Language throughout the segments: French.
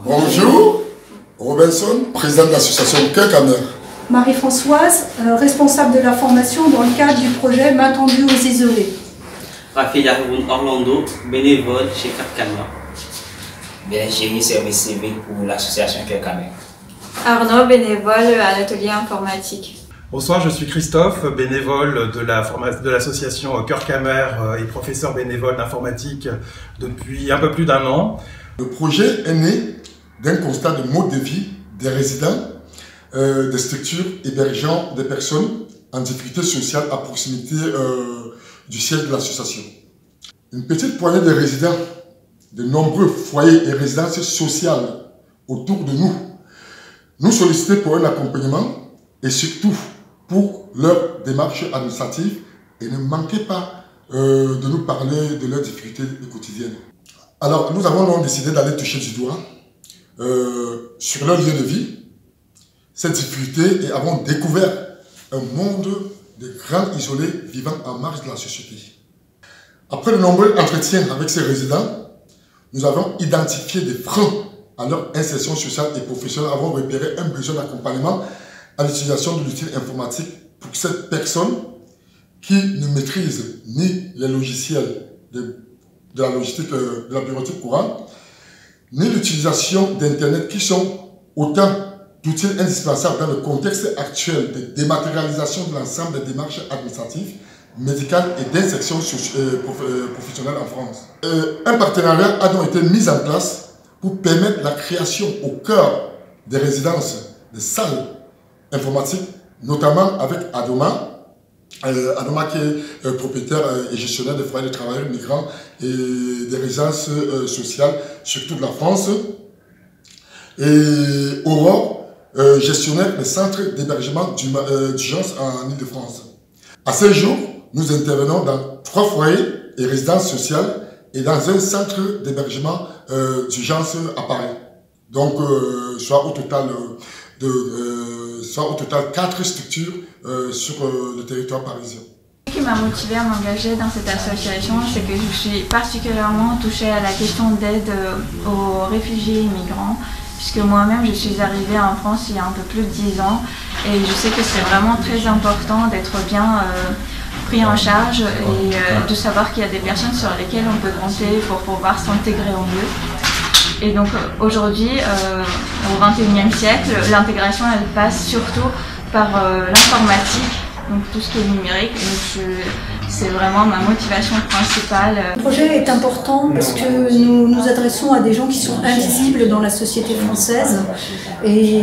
Bonjour, Robinson, président de l'association Cœur Camer. Marie-Françoise, responsable de la formation dans le cadre du projet Main tendue aux isolés. Raphaël Orlando, bénévole chez Cœur Camer. Bergerie service civique pour l'association Cœur Camer. Arnaud, bénévole à l'atelier informatique. Bonsoir, je suis Christophe, bénévole de l'association Cœur Camer et professeur bénévole d'informatique depuis un peu plus d'1 an. Le projet est né d'un constat de mode de vie des résidents des structures hébergeant des personnes en difficulté sociale à proximité du siège de l'association. Une petite poignée de résidents de nombreux foyers et résidences sociales autour de nous sollicitaient pour un accompagnement et surtout pour leur démarche administrative et ne manquaient pas de nous parler de leurs difficultés quotidiennes. Alors nous avons donc décidé d'aller toucher du doigt sur leur lieu de vie cette difficulté et avons découvert un monde de grands isolés vivant en marge de la société. Après de nombreux entretiens avec ces résidents, nous avons identifié des freins à leur insertion sociale et professionnelle, avons repéré un besoin d'accompagnement à l'utilisation de l'outil informatique pour cette personne qui ne maîtrise ni les logiciels de la logistique, de la bureautique courante, ni l'utilisation d'Internet qui sont autant d'outils indispensables dans le contexte actuel de dématérialisation de l'ensemble des démarches administratives, médicales et d'insertion professionnelle en France. Un partenariat a donc été mis en place pour permettre la création au cœur des résidences de salles informatiques, notamment avec Adoma. Adoma qui est propriétaire et gestionnaire des foyers de travailleurs migrants et des résidences sociales sur toute la France. Et Aurore, gestionnaire des centres d'hébergement d'urgence en Ile-de-France. À ce jour, nous intervenons dans 3 foyers et résidences sociales et dans un centre d'hébergement d'urgence à Paris. Donc, soit au total 4 structures sur le territoire parisien. Ce qui m'a motivée à m'engager dans cette association, c'est que je suis particulièrement touchée à la question d'aide aux réfugiés et migrants, puisque moi-même je suis arrivée en France il y a un peu plus de 10 ans et je sais que c'est vraiment très important d'être bien pris en charge et de savoir qu'il y a des personnes sur lesquelles on peut compter pour pouvoir s'intégrer au mieux. Et donc aujourd'hui, au XXIe siècle, l'intégration elle passe surtout par l'informatique, donc tout ce qui est numérique. C'est vraiment ma motivation principale. Le projet est important parce que nous nous adressons à des gens qui sont invisibles dans la société française et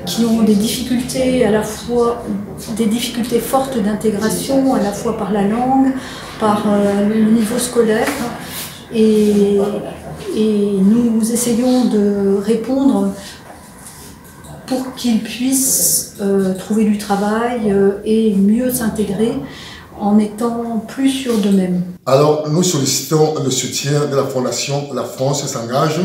qui ont des difficultés à la fois des difficultés fortes d'intégration, à la fois par la langue, par le niveau scolaire. Et nous essayons de répondre pour qu'ils puissent trouver du travail et mieux s'intégrer en étant plus sûrs d'eux-mêmes. Alors, nous sollicitons le soutien de la Fondation La France s'engage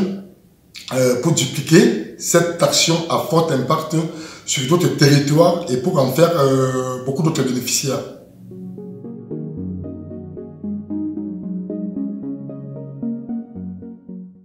pour dupliquer cette action à fort impact sur d'autres territoires et pour en faire beaucoup d'autres bénéficiaires.